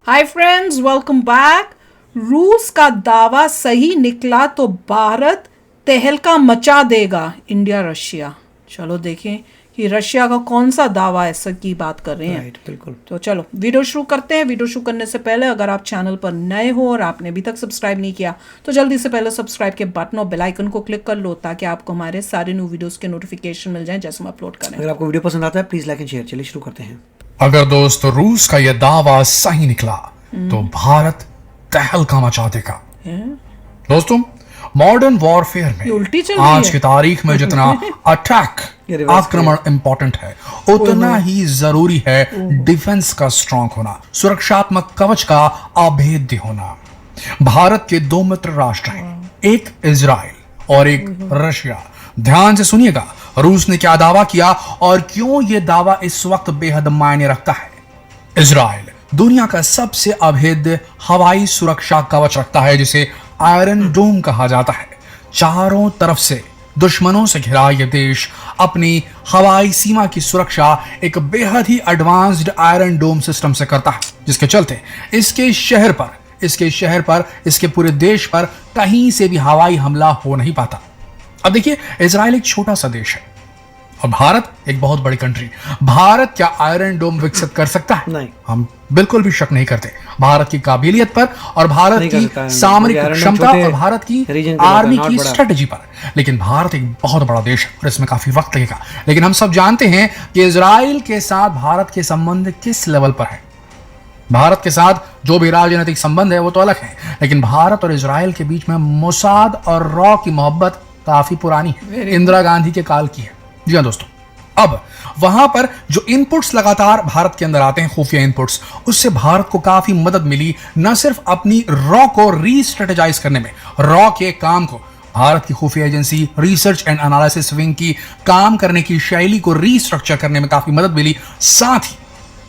Hi friends, welcome back. रूस का दावा सही निकला तो भारत तहलका मचा देगा। इंडिया रशिया, चलो देखें कि रशिया का कौन सा दावा ऐसा की बात कर रहे हैं। राइट, बिल्कुल। तो चलो वीडियो शुरू करते हैं। वीडियो शुरू करने से पहले अगर आप चैनल पर नए हो और आपने अभी तक सब्सक्राइब नहीं किया तो जल्दी से पहले सब्सक्राइब के बटन और बेल आइकन को क्लिक कर लो ताकि आपको हमारे सारे न्यू वीडियोस के नोटिफिकेशन मिल जाएं जैसे हम अपलोड करें। अगर आपको वीडियो पसंद आता है प्लीज लाइक एंड शेयर। चलिए शुरू करते हैं। अगर दोस्त रूस का यह दावा सही निकला तो भारत तहलका मचा देगा। दोस्तों, मॉडर्न वॉरफेयर ये उल्टी चल में रही आज है। की तारीख में जितना अटैक आक्रमण इंपॉर्टेंट है उतना ही जरूरी है डिफेंस का स्ट्रांग होना, सुरक्षात्मक कवच का अभेद्य होना। भारत के दो मित्र राष्ट्र हैं, एक इजराइल और एक रशिया। ध्यान से सुनिएगा, रूस ने क्या दावा किया और क्यों यह दावा इस वक्त बेहद मायने रखता है। इजराइल दुनिया का सबसे अभेद्य हवाई सुरक्षा कवच रखता है जिसे आयरन डोम कहा जाता है। चारों तरफ से दुश्मनों से घिरा यह देश अपनी हवाई सीमा की सुरक्षा एक बेहद ही एडवांस्ड आयरन डोम सिस्टम से करता है, जिसके चलते इसके शहर पर इसके पूरे देश पर कहीं से भी हवाई हमला हो नहीं पाता। अब देखिए, इजराइल एक छोटा सा देश है और भारत एक बहुत बड़ी कंट्री। भारत क्या आयरन डोम विकसित कर सकता है? नहीं। हम बिल्कुल भी शक नहीं करते भारत की काबिलियत पर और भारत की सामरिक क्षमता और भारत की आर्मी की स्ट्रेटजी पर। लेकिन भारत एक बहुत बड़ा देश है और इसमें काफी वक्त लगेगा। लेकिन हम सब जानते हैं कि इजराइल के साथ भारत के संबंध किस लेवल पर है। भारत के साथ जो भी राजनीतिक संबंध है वो तो अलग है, लेकिन भारत और इजराइल के बीच में मोसाद और रॉ की मोहब्बत काफी पुरानी है, इंदिरा गांधी के काल की है। जी हाँ दोस्तों, अब वहां पर जो इनपुट्स लगातार भारत के अंदर आते हैं, खुफिया इनपुट्स, उससे भारत को काफी मदद मिली, न सिर्फ अपनी रॉ को रीस्ट्रेटेजाइज करने में, रॉ के काम को भारत की खुफिया agency research and analysis wing की काम करने की शैली को रीस्ट्रक्चर करने में काफी मदद मिली। साथ ही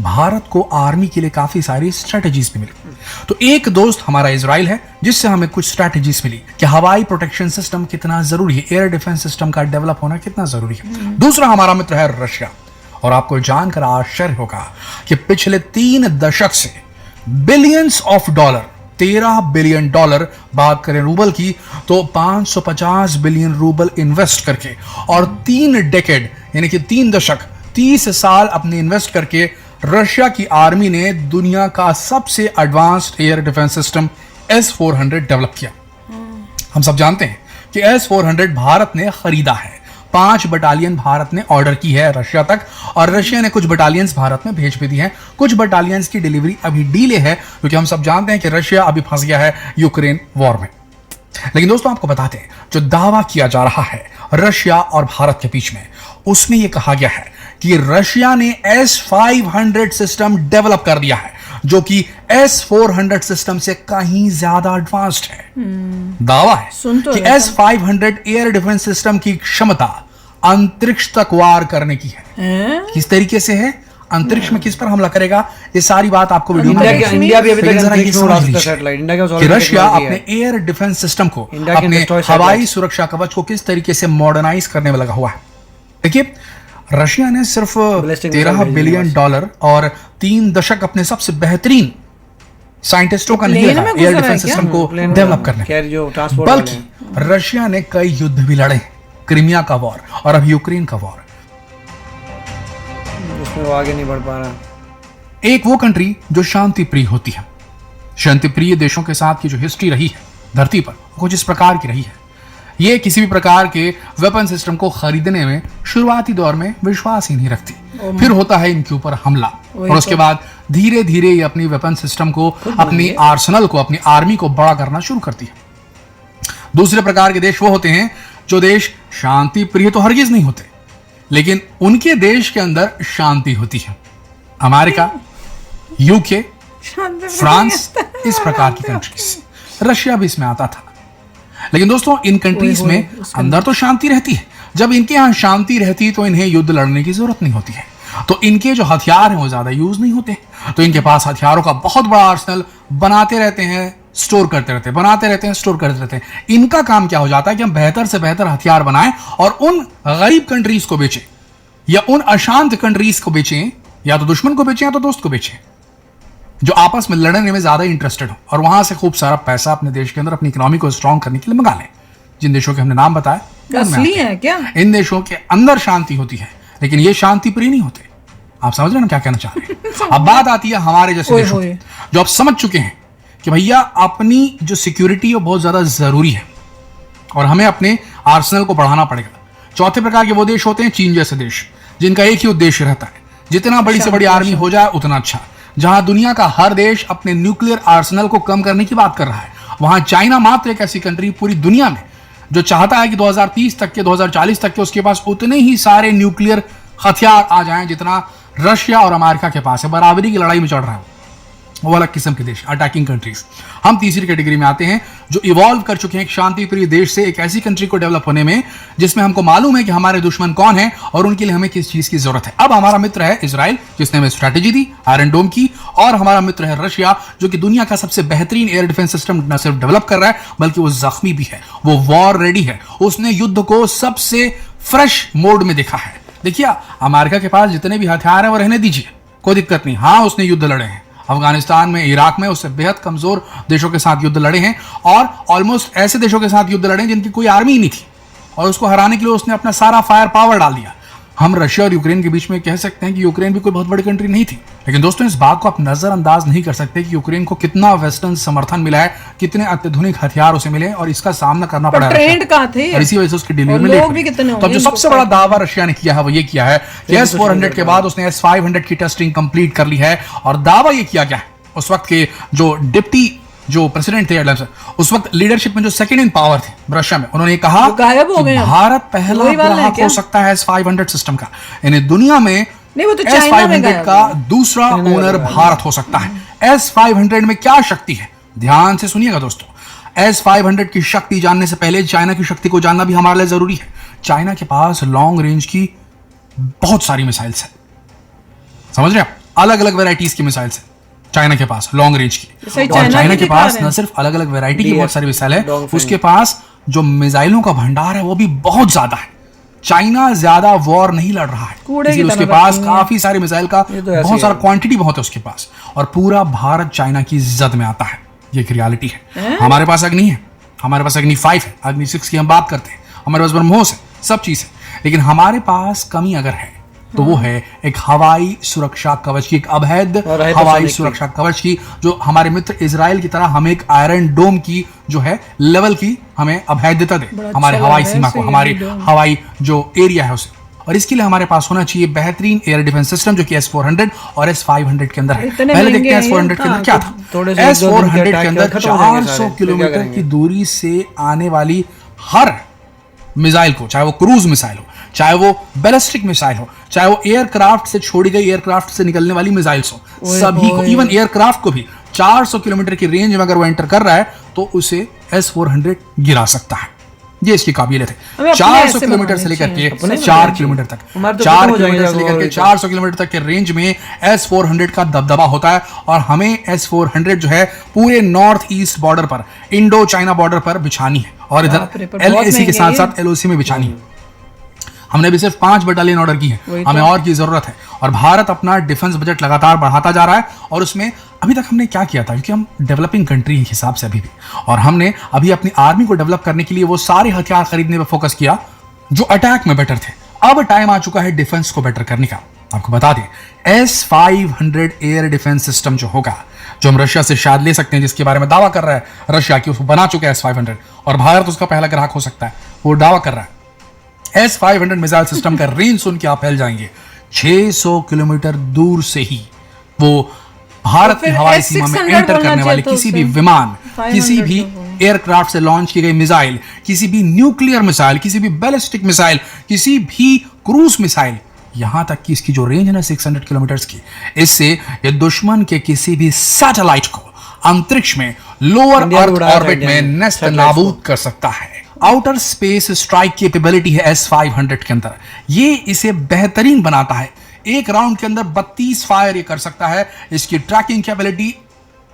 भारत को आर्मी के लिए काफी सारी स्ट्रेटजीज भी मिली। तो एक दोस्त हमारा इजराइल है जिससे हमें कुछ स्ट्रेटजीज मिली कि हवाई प्रोटेक्शन सिस्टम कितना जरूरी है, एयर डिफेंस सिस्टम का डेवलप होना कितना जरूरी है। दूसरा हमारा मित्र है रशिया, और आपको जानकर आश्चर्य होगा कि पिछले 3 दशक से billions of dollar, 13 billion dollar, बात करें रूबल की तो 550 बिलियन रूबल इन्वेस्ट करके और 3 डेकेड यानी कि 3 दशक 30 साल अपने इन्वेस्ट करके रशिया की आर्मी ने दुनिया का सबसे advanced air defence system S-400 develop किया। हम सब जानते हैं कि S-400 भारत ने खरीदा है। 5 बटालियन भारत ने ऑर्डर की है रशिया तक, और रशिया ने कुछ बटालियंस भारत में भेज भी दी हैं। कुछ बटालियंस की डिलीवरी अभी डिले है क्योंकि हम सब जानते हैं कि रशिया अभी फंस गया है यूक्रेन वॉर में। लेकिन दोस्तों, आपको बताते हैं, जो दावा किया जा रहा है रशिया और भारत के बीच में, उसमें यह कहा गया है कि रशिया ने S-500 सिस्टम डेवलप कर दिया है जो कि S-400 सिस्टम से कहीं ज्यादा एडवांस्ड है। दावा है कि S-500 एयर डिफेंस सिस्टम की क्षमता अंतरिक्ष तक वार करने की है। किस तरीके से है, अंतरिक्ष में किस पर हमला करेगा, ये सारी बात आपको वीडियो में इंडिया भी अभी तक अंतरिक्ष में उड़ा सकता है सैटेलाइट। इंडिया का कि रशिया अपने एयर डिफेंस सिस्टम को, अपने हवाई सुरक्षा कवच को किस तरीके से मॉडर्नाइज करने में लगा हुआ है। देखिए, रशिया ने सिर्फ 13 बिलियन डॉलर और 3 दशक अपने सबसे बेहतरीन साइंटिस्टों का नहीं लगा एयर डिफेंस सिस्टम को डेवलप करने, बल्कि रशिया ने कई युद्ध भी लड़े, क्रीमिया का वॉर और अब यूक्रेन का वॉर। उसमें वो आगे नहीं बढ़ पा रहा। एक वो कंट्री जो शांति प्रिय होती है, शांति प्रिय देशों के साथ की जो हिस्ट्री रही है धरती पर वो जिस प्रकार की रही है, ये किसी भी प्रकार के वेपन सिस्टम को खरीदने में शुरुआती दौर में विश्वास ही नहीं रखती। फिर होता है इनके ऊपर हमला और उसके बाद धीरे धीरे ये अपनी वेपन सिस्टम को, अपनी आर्सेनल को, अपनी आर्मी को बड़ा करना शुरू करती है। दूसरे प्रकार के देश वो होते हैं जो देश शांति प्रिय तो हरगिज नहीं होते, लेकिन उनके देश के अंदर शांति होती है। अमेरिका, यूके, फ्रांस, इस प्रकार की कंट्रीज, रशिया भी इसमें आता था। लेकिन दोस्तों, इन कंट्रीज में अंदर तो शांति रहती है। जब इनके यहां शांति रहती तो इन्हें युद्ध लड़ने की जरूरत नहीं होती है, तो इनके जो हथियार हैं वो ज्यादा यूज नहीं होते, तो इनके पास हथियारों का बहुत बड़ा आर्सेनल बनाते रहते हैं, स्टोर करते रहते हैं, बनाते रहते हैं, स्टोर करते रहते हैं। इनका काम क्या हो जाता है कि हम बेहतर से बेहतर हथियार बनाएं और उन गरीब कंट्रीज को बेचें या उन अशांत कंट्रीज को बेचें, या तो दुश्मन को बेचें या तो दोस्त को बेचें। जो आपस में लड़ने में ज्यादा इंटरेस्टेड हो और वहां से खूब सारा पैसा अपने देश के अंदर अपनी इकोनॉमी को स्ट्रांग करने के लिए मंगा लें। जिन देशों के हमने नाम बताया असली है क्या? इन देशों के अंदर शांति होती है, लेकिन ये शांति प्रिय नहीं होते। आप समझ रहे हैं ना क्या कहना चाह रहे हैं? अब बात आती है हमारे जैसे देशों की, जो आप समझ चुके हैं कि भैया अपनी जो सिक्योरिटी है बहुत ज्यादा जरूरी है और हमें अपने आर्सेनल को बढ़ाना पड़ेगा। चौथे प्रकार के वो देश होते हैं चीन जैसे देश, जिनका एक ही उद्देश्य रहता है जितना बड़ी से बड़ी आर्मी हो जाए उतना अच्छा। जहां दुनिया का हर देश अपने न्यूक्लियर आर्सेनल को कम करने की बात कर रहा है, वहां चाइना मात्र एक ऐसी कंट्री पूरी दुनिया में जो चाहता है कि 2030 तक के 2040 तक के उसके पास उतने ही सारे न्यूक्लियर हथियार आ जाएं जितना रशिया और अमेरिका के पास है। बराबरी की लड़ाई में चल रहा है वो अलग किस्म के देश, अटैकिंग कंट्रीज। हम तीसरी कैटेगरी में आते हैं जो इवॉल्व कर चुके हैं एक शांति प्रिय देश से एक ऐसी कंट्री को डेवलप होने में जिसमें हमको मालूम है कि हमारे दुश्मन कौन है और उनके लिए हमें किस चीज की जरूरत है। अब हमारा मित्र है इजराइल, जिसने हमें स्ट्रैटेजी दी आयरन डोम की, और हमारा मित्र है रशिया, जो कि दुनिया का सबसे बेहतरीन एयर डिफेंस सिस्टम न सिर्फ डेवलप कर रहा है बल्कि वो जख्मी भी है, वो वॉर रेडी है। उसने युद्ध को सबसे फ्रेश मोड में देखा है। देखिए अमेरिका के पास जितने भी हथियार हैं वो रहने दीजिए, कोई दिक्कत नहीं। हाँ उसने युद्ध लड़े हैं अफगानिस्तान में, इराक में, उससे बेहद कमजोर देशों के साथ युद्ध लड़े हैं और ऑलमोस्ट ऐसे देशों के साथ युद्ध लड़े हैं जिनकी कोई आर्मी ही नहीं थी और उसको हराने के लिए उसने अपना सारा फायर पावर डाल दिया। हम रशिया और यूक्रेन के बीच में कह सकते हैं कि यूक्रेन भी कोई बहुत बड़ी कंट्री नहीं थी, लेकिन दोस्तों इस बात को आप नजरअंदाज नहीं कर सकते कि यूक्रेन को कितना वेस्टर्न समर्थन मिला है, कितने अत्याधुनिक हथियार उसे मिले और इसका सामना करना पड़ा ट्रेंड कहाँ थे और इसी वजह से उसकी डिलीवरी में लोग भी कितने तो अब जो सबसे बड़ा दावा रशिया ने किया है वो ये किया है कि S-400 के बाद उसने S-500 की टेस्टिंग कंप्लीट कर ली है। और दावा ये किया गया है उस वक्त के जो डिप्टी जो प्रेसिडेंट थे उस वक्त लीडरशिप में जो सेकंड इन पावर थे रशिया में, उन्होंने कहा कि भारत पहला ग्राहक हो सकता है S-500 सिस्टम का, यानी दुनिया में S-500 का दूसरा ओनर भारत हो सकता है। S-500 में क्या शक्ति है, ध्यान से सुनिएगा दोस्तों। S-500 की शक्ति जानने से पहले चाइना की शक्ति को जानना भी हमारे लिए जरूरी है। चाइना के पास लॉन्ग रेंज की बहुत सारी मिसाइल्स है, समझ रहे हैं, अलग अलग वेराइटीज की मिसाइल्स है चाइना के पास लॉन्ग रेंज की। और चाइना के पास न सिर्फ अलग अलग वैरायटी की बहुत सारी मिसाइल है, उसके पास जो मिसाइलों का भंडार है वो भी बहुत ज्यादा है। चाइना ज्यादा वॉर नहीं लड़ रहा है, इसलिए उसके पास काफी सारी मिसाइल का बहुत सारा क्वांटिटी बहुत है उसके पास, और पूरा भारत चाइना की जद में आता है। ये एक रियलिटी है। हमारे पास अग्नि है, हमारे पास अग्नि 5 है, अग्नि 6 की हम बात करते हैं, हमारे पास ब्रह्मोस है, सब चीज है, लेकिन हमारे पास कमी अगर है तो वो है एक हवाई सुरक्षा कवच की, एक अवैध हवाई सुरक्षा कवच की, जो हमारे मित्र इजराइल की तरह हमें एक आयरन डोम की जो है लेवल की हमें अभेद्यता दे हमारे हवाई सीमा को, हमारी हवाई जो एरिया है उसे। और इसके लिए हमारे पास होना चाहिए बेहतरीन एयर डिफेंस सिस्टम जो कि S-400 और S-500 के अंदर है। पहले देखते हैं S-400 के अंदर क्या था। S-400 के अंदर 400 किलोमीटर की दूरी से आने वाली हर मिसाइल को, चाहे वो क्रूज मिसाइल हो, चाहे वो बैलिस्टिक मिसाइल हो, चाहे वो एयरक्राफ्ट से छोड़ी गई एयरक्राफ्ट से निकलने वाली मिसाइल्स हो, सभी को, इवन एयरक्राफ्ट को भी 400 किलोमीटर की रेंज में अगर वो एंटर कर रहा है तो उसे S-400 गिरा सकता है। ये इसकी काबिलियत है। 400 किलोमीटर से लेकर के 4 किलोमीटर तक, 4 किलोमीटर से लेकर के 400 किलोमीटर तक के रेंज में S-400 का दबदबा होता है। और हमें S-400 जो है पूरे नॉर्थ ईस्ट बॉर्डर पर, इंडो चाइना बॉर्डर पर बिछानी है और इधर LAC के साथ साथ LOC में बिछानी है। हमने भी सिर्फ 5 बटालियन ऑर्डर की है, हमें और की जरूरत है। और भारत अपना डिफेंस बजट लगातार बढ़ाता जा रहा है और उसमें अभी तक हमने क्या किया था, क्योंकि हम डेवलपिंग कंट्री के हिसाब से अभी भी, और हमने अभी अपनी आर्मी को डेवलप करने के लिए वो सारे हथियार खरीदने पर फोकस किया जो अटैक में बेटर थे। अब टाइम आ चुका है डिफेंस को बेटर करने का। आपको बता दें S-500 एयर डिफेंस सिस्टम जो होगा, जो हम रशिया से शायद ले सकते हैं, जिसके बारे में दावा कर रहा है रशिया की उसको बना चुका है S-500 और भारत उसका पहला ग्राहक हो सकता है, वो दावा कर रहा है। S-500 मिसाइल सिस्टम का रेंज सुन के आप फैल जाएंगे। 600 किलोमीटर दूर से ही वो भारत की हवाई सीमा में एंटर करने वाले किसी भी विमान, किसी भी एयरक्राफ्ट से लॉन्च की गई मिसाइल, किसी भी न्यूक्लियर मिसाइल, किसी भी बैलिस्टिक मिसाइल, किसी भी क्रूज मिसाइल, यहां तक कि इसकी जो रेंज है ना 600 किलोमीटर की, इससे ये दुश्मन के किसी भी सैटेलाइट को अंतरिक्ष में, लोअर अर्थ ऑर्बिट में नेस्त नाबूद कर सकता है। आउटर स्पेस स्ट्राइक कैपेबिलिटी है S-500 के अंदर, ये इसे बेहतरीन बनाता है। एक राउंड के अंदर 32 फायर ये कर सकता है। इसकी ट्रैकिंग कैपेबिलिटी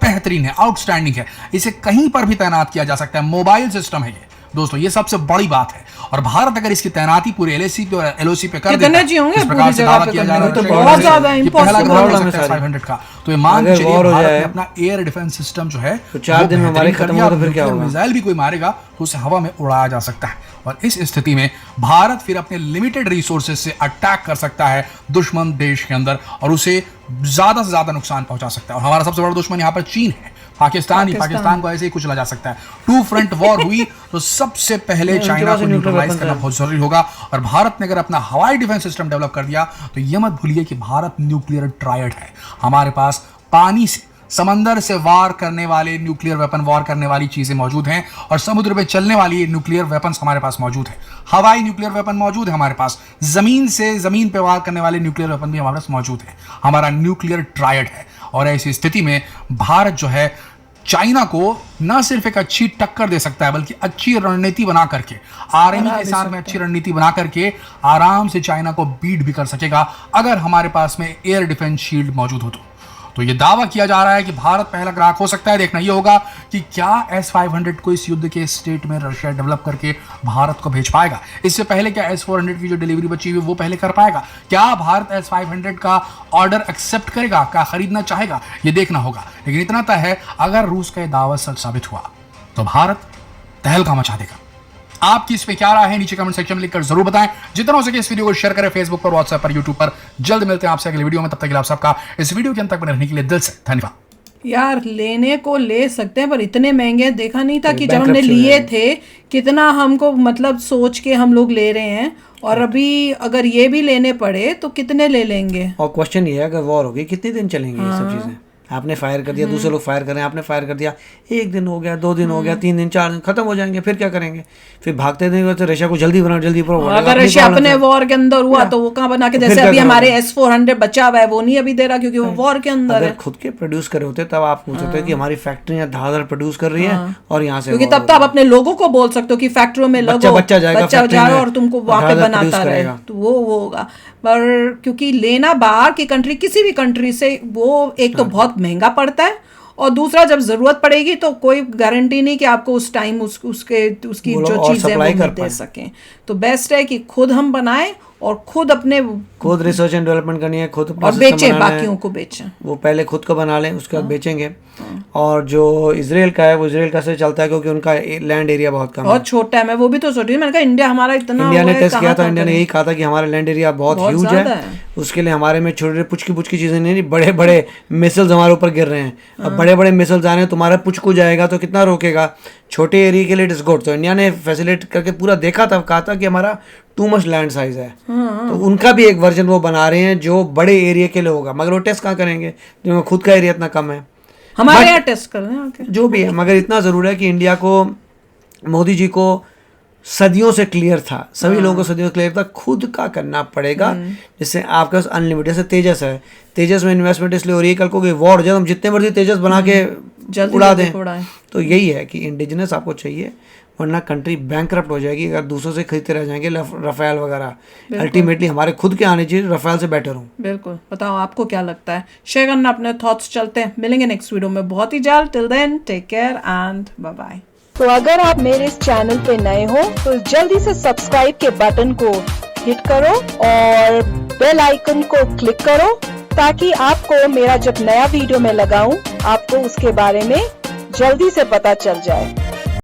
बेहतरीन है, आउटस्टैंडिंग है, इसे कहीं पर भी तैनात किया जा सकता है। मोबाइल सिस्टम है ये, दोस्तों ये सबसे बड़ी बात है। और भारत अगर इसकी तैनाती पूरे एलएसी पे और एलओसी पे कर कितने जी होंगे इस प्रकार से दावा किया जा रहा है तो बहुत ज्यादा इम्पॉसिबल 500 का, तो ये मान के चलिए भारत ने अपना एयर डिफेंस सिस्टम जो है तो 4 दिन में हमारे खत्म हो तो फिर क्या होगा? मिसाइल भी कोई मारेगा तो उसे हवा में उड़ाया जा सकता है, और इस स्थिति में भारत फिर अपने लिमिटेड रिसोर्सेज से अटैक कर सकता है दुश्मन देश के अंदर और उसे ज्यादा से ज्यादा नुकसान पहुंचा सकता है। और हमारा सबसे बड़ा दुश्मन यहाँ पर चीन है, पाकिस्तान को ऐसे ही कुचला जा सकता है। 2 फ्रंट वॉर हुई तो सबसे पहले चाइना को न्यूट्रलाइज करना बहुत जरूरी होगा, और भारत ने अगर अपना हवाई डिफेंस सिस्टम डेवलप कर दिया तो ये मत भूलिए कि भारत न्यूक्लियर ट्रायड है। हमारे पास पानी से, समंदर से वार करने वाले न्यूक्लियर वेपन, वार करने वाली चीजें मौजूद हैं, और समुद्र पे चलने वाली न्यूक्लियर वेपन्स हमारे पास मौजूद है। हवाई न्यूक्लियर वेपन मौजूद है हमारे पास, जमीन से जमीन पे वार करने वाले न्यूक्लियर वेपन भी हमारे पास मौजूद है। हमारा न्यूक्लियर ट्रायड है, और ऐसी स्थिति में भारत जो है चाइना को न सिर्फ एक अच्छी टक्कर दे सकता है बल्कि अच्छी रणनीति बना करके, आर्मी के साथ में अच्छी रणनीति बना करके आराम से चाइना को बीट भी कर सकेगा अगर हमारे पास में एयर डिफेंस शील्ड मौजूद हो तो ये दावा किया जा रहा है कि भारत पहला ग्राहक हो सकता है। देखना यह होगा कि क्या S-500 को इस युद्ध के स्टेट में रशिया डेवलप करके भारत को भेज पाएगा। इससे पहले क्या S-400 की जो डिलीवरी बची हुई वो पहले कर पाएगा। क्या भारत S-500 का ऑर्डर एक्सेप्ट करेगा, क्या खरीदना चाहेगा, ये देखना होगा। लेकिन इतना तय है, अगर रूस का दावा सच साबित हुआ तो भारत तहलका मचा देगा। आपकी इस पे क्या राय है नीचे कमेंट सेक्शन में लिखकर जरूर बताएं। जितना हो सके इस वीडियो को शेयर करें फेसबुक पर, व्हाट्सएप पर, यूट्यूब पर। जल्द मिलते हैं आपसे अगले वीडियो में, तब तक के लिए आप सबका इस वीडियो के अंत तक बने रहने के लिए दिल से धन्यवाद। यार लेने को ले सकते हैं पर इतने महंगे देखा नहीं था कि जब हमने लिए थे कितना हमको मतलब सोच के हम लोग ले रहे हैं, और अभी अगर ये भी लेने पड़े तो कितने ले लेंगे। और क्वेश्चन ये है अगर वॉर होगी कितने दिन चलेंगे ये सब चीजें। आपने फायर कर दिया, दूसरे लोग फायर कर रहे हैं, आपने फायर कर दिया, 1 दिन हो गया, 2 दिन हो गया, 3 दिन, 4 दिन, खत्म हो जाएंगे। फिर क्या करेंगे? फिर भागते देंगे तो रशिया को जल्दी बनाओ, जल्दी बनाओ। अगर रशिया अपने वॉर के अंदर हुआ तो वो कहाँ बना के, जैसे अभी हमारे S-400 बचा हुआ है वो नहीं अभी दे रहा क्योंकि वो वॉर के अंदर है। खुद के प्रोड्यूस करे होते तब आप पूछ सकते हो कि हमारी फैक्ट्रियां धार प्रोड्यूस कर रही हैं और यहाँ से, क्योंकि तब तो आप अपने लोगों को बोल सकते हो कि फैक्ट्रियों में लगो, बच्चा जाए और तुमको वहां पे बनाता रहे, तो वो होगा। पर क्योंकि लेना बाहर की कंट्री, किसी भी कंट्री से, वो एक तो बहुत महंगा पड़ता है, और दूसरा जब जरूरत पड़ेगी तो कोई गारंटी नहीं कि आपको उस टाइम उसकी जो चीजें वो दे सकें। तो बेस्ट है कि खुद हम बनाएं और खुद रिसर्च एंड डेवलपमेंट करनी है, खुद और बेचें, बाकियों को बेचें। वो पहले खुद को बना लें, उसके बाद बेचेंगे। और जो इजराइल का है वो इजराइल का से चलता है क्योंकि उनका लैंड एरिया बहुत कम है, बहुत छोटा है। मैं वो भी तो सोच रही हूँ, मैंने कहा इंडिया हमारा इतना, इंडिया ने टेस्ट किया था, इंडिया ने यही कहा था कि हमारा लैंड एरिया बहुत ह्यूज है, उसके लिए हमारे में छोटे पुचकी चीजें नहीं, बड़े बड़े मिसाइल्स हमारे ऊपर गिर रहे हैं। अब बड़े बड़े मिसाइल्स आ रहे हैं, तुम्हारा पुचकू जाएगा तो कितना रोकेगा, छोटे एरिया के लिए इट इज गुड। तो इंडिया ने फैसिलिटेट करके पूरा देखा था, कहा था कि हमारा टू मच लैंड साइज है, तो उनका भी एक वर्जन वो बना रहे हैं जो बड़े एरिया के लिए होगा। मगर वो टेस्ट कहाँ करेंगे जो खुद का एरिया इतना कम है, हमारे यहाँ टेस्ट कर रहे हैं जो भी है। मगर इतना जरूर है कि इंडिया को, मोदी जी को सदियों से क्लियर था, सभी लोगों को सदियों से क्लियर था, खुद का करना पड़ेगा। जिससे आपके पास अनलिमिटेड, जैसे तेजस है, तेजस में इन्वेस्टमेंट इसलिए हो रही है, कल को कोई वॉर जब हम जितने मर्जी तेजस बना के उड़ा दें, तो यही है कि इंडिजिनस आपको चाहिए, वरना कंट्री बैंकरप्ट हो जाएगी अगर दूसरों से खरीदते रह जाएंगे रफेल वगैरह। अल्टीमेटली हमारे खुद के आने चाहिए, रफेल से बेटर हो। बिल्कुल। बताओ आपको क्या लगता है, शेयर करना अपने थॉट्स। चलते हैं, मिलेंगे नेक्स्ट वीडियो में बहुत ही जल्द। Till then take care and bye bye. तो अगर आप मेरे इस चैनल पे नए हो तो जल्दी से सब्सक्राइब के बटन को हिट करो और बेल आइकन को क्लिक करो, ताकि आपको मेरा जब नया वीडियो मैं लगाऊं आपको उसके बारे में जल्दी से पता चल जाए।